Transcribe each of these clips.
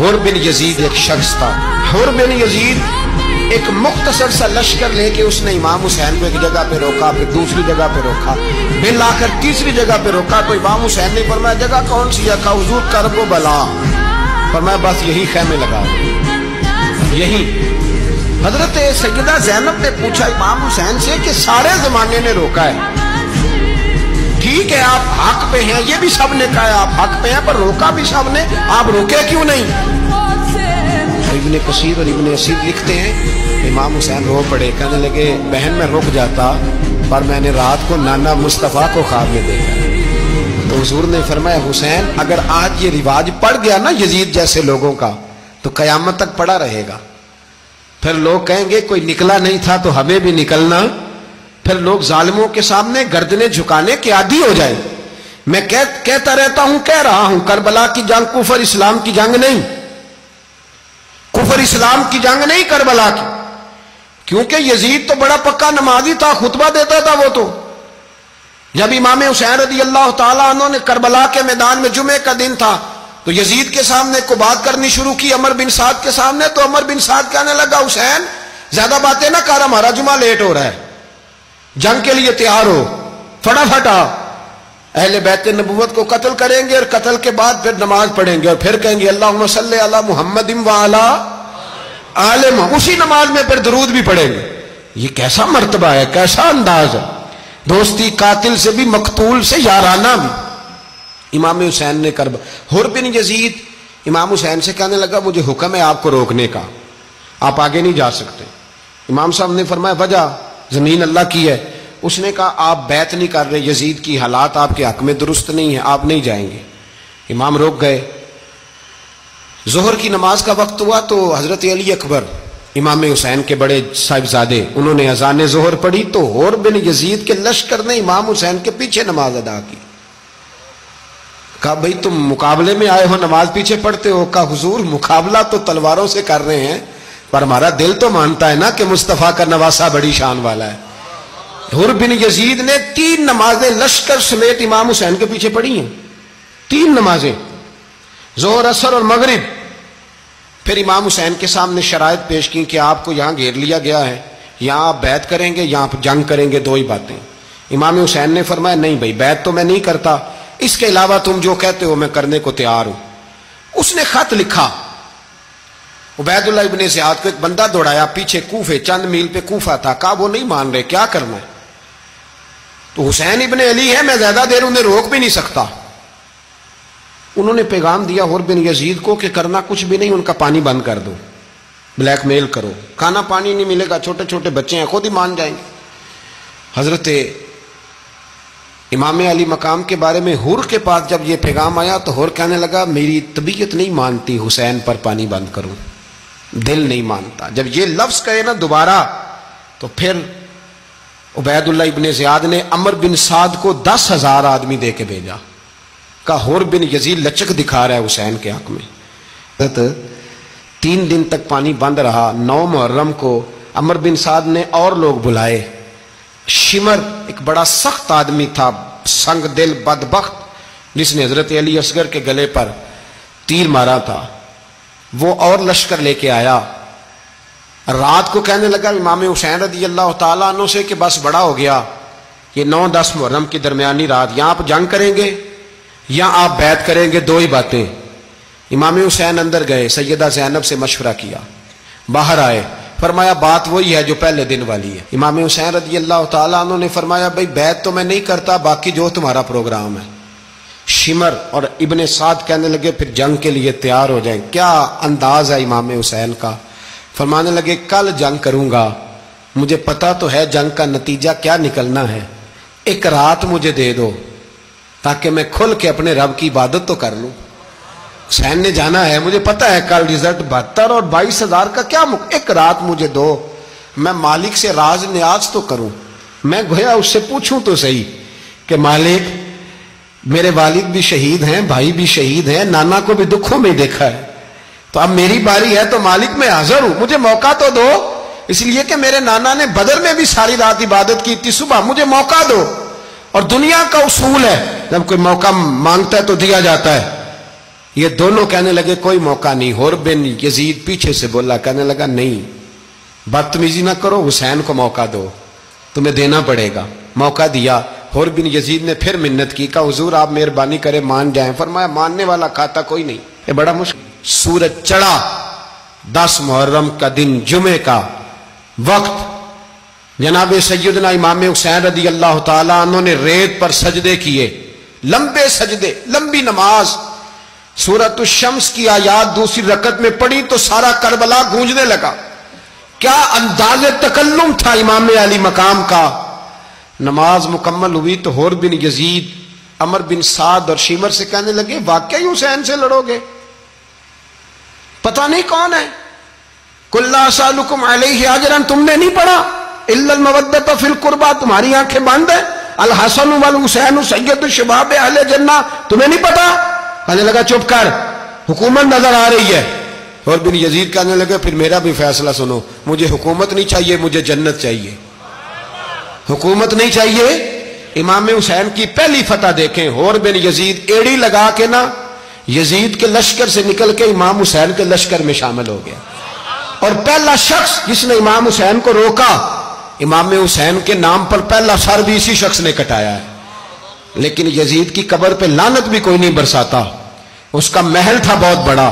حر بن یزید ایک شخص تھا. حر بن یزید ایک مختصر سا لشکر لے کے اس نے امام حسین کو ایک جگہ پہ روکا، پھر دوسری جگہ پہ روکا، پھر لا کر تیسری جگہ پہ روکا. تو امام حسین نے فرمایا جگہ کون سی ہے؟ کہا حضور کرب و بلا. فرمایا بس یہی خیمے لگا دو یہی. حضرت سیدہ زینب نے پوچھا امام حسین سے کہ سارے زمانے نے روکا ہے، ٹھیک ہے آپ حق پہ ہیں، یہ بھی سب نے کہا ہے آپ حق پہ ہیں، پر روکا بھی سب نے، آپ روکے کیوں نہیں؟ ابن کثیر اور ابن اسیر لکھتے ہیں امام حسین رو پڑے، کہنے لگے بہن میں رک جاتا پر میں نے رات کو نانا مصطفیٰ کو خواب میں دیکھا. تو حضور نے فرمایا حسین اگر آج یہ رواج پڑ گیا نا یزید جیسے لوگوں کا تو قیامت تک پڑا رہے گا. پھر لوگ کہیں گے کوئی نکلا نہیں تھا تو ہمیں بھی نکلنا. پھر لوگ ظالموں کے سامنے گردنیں جھکانے کے عادی ہو جائیں. میں کہتا رہتا ہوں، کہہ رہا ہوں، کربلا کی جنگ کفر اسلام کی جنگ نہیں، کفر اسلام کی جنگ نہیں کربلا کی. کیونکہ یزید تو بڑا پکا نمازی تھا، خطبہ دیتا تھا. وہ تو جب امام حسین رضی اللہ تعالیٰ عنہ نے کربلا کے میدان میں جمعے کا دن تھا تو یزید کے سامنے کو بات کرنی شروع کی عمر بن سعد کے سامنے. تو عمر بن سعد کہنے لگا حسین زیادہ باتیں نہ کر، ہمارا جمعہ لیٹ ہو رہا ہے، جنگ کے لیے تیار ہو، فٹافٹ آ. اہل بیت نبوت کو قتل کریں گے اور قتل کے بعد پھر نماز پڑھیں گے اور پھر کہیں گے اللہم صلی علی محمد وعلی آل محمد، اسی نماز میں پھر درود بھی پڑھیں گے. یہ کیسا مرتبہ ہے، کیسا انداز ہے، دوستی قاتل سے بھی مقتول سے یارانہ بھی. امام حسین نے حر بن یزید امام حسین سے کہنے لگا مجھے حکم ہے آپ کو روکنے کا، آپ آگے نہیں جا سکتے. امام صاحب نے فرمایا وجہ؟ زمین اللہ کی ہے. اس نے کہا آپ بیعت نہیں کر رہے، یزید کی حالات آپ کے حق میں درست نہیں ہیں، آپ نہیں جائیں گے. امام روک گئے. ظہر کی نماز کا وقت ہوا تو حضرت علی اکبر امام حسین کے بڑے صاحبزادے انہوں نے اذان ظہر پڑھی تو حر بن یزید کے لشکر نے امام حسین کے پیچھے نماز ادا کی. کہا بھئی تم مقابلے میں آئے ہو، نماز پیچھے پڑھتے ہو؟ کہا حضور مقابلہ تو تلواروں سے کر رہے ہیں پر ہمارا دل تو مانتا ہے نا کہ مصطفیٰ کا نواسہ بڑی شان والا ہے. حر بن یزید نے 3 نمازیں لشکر سمیت امام حسین کے پیچھے پڑھی ہیں، 3 نمازیں، ظہر اثر اور مغرب. پھر امام حسین کے سامنے شرائط پیش کی کہ آپ کو یہاں گھیر لیا گیا ہے، یہاں آپ بیعت کریں گے، یہاں جنگ کریں گے، 2 ہی باتیں. امام حسین نے فرمایا نہیں بھائی بیعت تو میں نہیں کرتا، اس کے علاوہ تم جو کہتے ہو میں کرنے کو تیار ہوں. اس نے خط لکھا، عبید اللہ ابن زیاد کو ایک بندہ دوڑایا پیچھے کوفے، چند میل پہ کوفہ تھا. کہا وہ نہیں مان رہے، کیا کرنا ہے؟ تو حسین ابن علی ہے، میں زیادہ دیر انہیں روک بھی نہیں سکتا. انہوں نے پیغام دیا حر بن یزید کو کہ کرنا کچھ بھی نہیں، ان کا پانی بند کر دو، بلیک میل کرو، کھانا پانی نہیں ملے گا، چھوٹے چھوٹے بچے ہیں خود ہی مان جائیں گے. حضرت امام علی مقام کے بارے میں حر کے پاس جب یہ پیغام آیا تو حر کہنے لگا میری طبیعت نہیں مانتی حسین پر پانی بند کروں، دل نہیں مانتا. جب یہ لفظ کہے نا دوبارہ تو پھر عبید اللہ ابن زیاد نے عمر بن سعد کو 10,000 آدمی دے کے بھیجا. کہا حر بن یزید لچک دکھا رہا ہے حسین کے حق میں. 3 دن تک پانی بند رہا. 9 محرم کو عمر بن سعد نے اور لوگ بلائے. شمر ایک بڑا سخت آدمی تھا، سنگ دل بدبخت، جس نے حضرت علی اصغر کے گلے پر تیر مارا تھا، وہ اور لشکر لے کے آیا. رات کو کہنے لگا امام حسین رضی اللہ تعالیٰ عنہ سے کہ بس بڑا ہو گیا، یہ 9-10 محرم کی درمیانی رات یہاں آپ جنگ کریں گے یا آپ بیعت کریں گے، 2 ہی باتیں. امام حسین اندر گئے، سیدہ زینب سے مشورہ کیا، باہر آئے، فرمایا بات وہی ہے جو پہلے دن والی ہے. امام حسین رضی اللہ تعالیٰ عنہ نے فرمایا بھئی بیعت تو میں نہیں کرتا، باقی جو تمہارا پروگرام ہے. شمر اور ابن سعد کہنے لگے پھر جنگ کے لیے تیار ہو جائیں. کیا انداز ہے امام حسین کا. فرمانے لگے کل جنگ کروں گا، مجھے پتا تو ہے جنگ کا نتیجہ کیا نکلنا ہے، 1 رات مجھے دے دو تاکہ میں کھل کے اپنے رب کی عبادت تو کر لوں. حسین نے جانا ہے، مجھے پتا ہے کل رزلٹ 72 اور 22,000 کا کیا 1 رات مجھے دو، میں مالک سے راز نیاز تو کروں. میں گویا اس سے پوچھوں تو صحیح کہ مالک میرے والد بھی شہید ہیں، بھائی بھی شہید ہیں، نانا کو بھی دکھوں میں دیکھا ہے، تو اب میری باری ہے تو مالک میں حاضر ہوں، مجھے موقع تو دو. اس لیے کہ میرے نانا نے بدر میں بھی ساری رات عبادت کی تھی، صبح مجھے موقع دو. اور دنیا کا اصول ہے جب کوئی موقع مانگتا ہے تو دیا جاتا ہے. یہ دونوں کہنے لگے کوئی موقع نہیں. حر بن یزید پیچھے سے بولا, کہنے لگا نہیں بدتمیزی نہ کرو, حسین کو موقع دو, تمہیں دینا پڑے گا. موقع دیا. حر بن یزید نے پھر منت کی, کہا حضور آپ مہربانی کرے مان جائیں. فرمایا ماننے والا کھاتا کوئی نہیں. یہ بڑا مشکل. سورج چڑھا, 10 محرم کا دن, جمعے کا وقت. جناب سیدنا امام حسین رضی اللہ تعالیٰ عنہ نے ریت پر سجدے کیے, لمبے سجدے, لمبی نماز. سورۃ الشمس کی آیات دوسری رکعت میں پڑھی تو سارا کربلا گونجنے لگا. کیا انداز تکلم تھا امام علی مقام کا. نماز مکمل ہوئی تو حر بن یزید, عمر بن سعد اور شیمر سے کہنے لگے واقعی حسین سے لڑو گے؟ پتہ نہیں کون ہے. قل لا اسألکم علیہ اجرا, تم نے نہیں پڑھا؟ الا المودۃ فی القربى, تمہاری آنکھیں بند ہیں. الحسن والحسین سید الشباب اہل جنہ, تمہیں نہیں پتا؟ کہنے لگا چپ کر, حکومت نظر آ رہی ہے. اور بن یزید کہنے لگے پھر میرا بھی فیصلہ سنو, مجھے حکومت نہیں چاہیے, مجھے جنت چاہیے. حکومت نہیں چاہیے. امام حسین کی پہلی فتح دیکھیں, حر بن یزید ایڑی لگا کے نا یزید کے لشکر سے نکل کے امام حسین کے لشکر میں شامل ہو گیا. اور پہلا شخص جس نے امام حسین کو روکا, امام حسین کے نام پر پہلا سر بھی اسی شخص نے کٹایا ہے. لیکن یزید کی قبر پہ لعنت بھی کوئی نہیں برساتا, اس کا محل تھا بہت بڑا.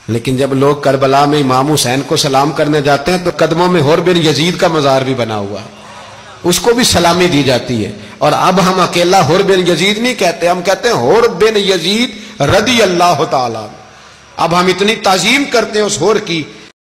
لیکن جب لوگ کربلا میں امام حسین کو سلام کرنے جاتے ہیں تو قدموں میں حر بن یزید کا مزار بھی بنا ہوا ہے, اس کو بھی سلامی دی جاتی ہے. اور اب ہم اکیلا حر بن یزید نہیں کہتے, ہم کہتے ہیں حر بن یزید رضی اللہ تعالیٰ. اب ہم اتنی تعظیم کرتے ہیں اس حر کی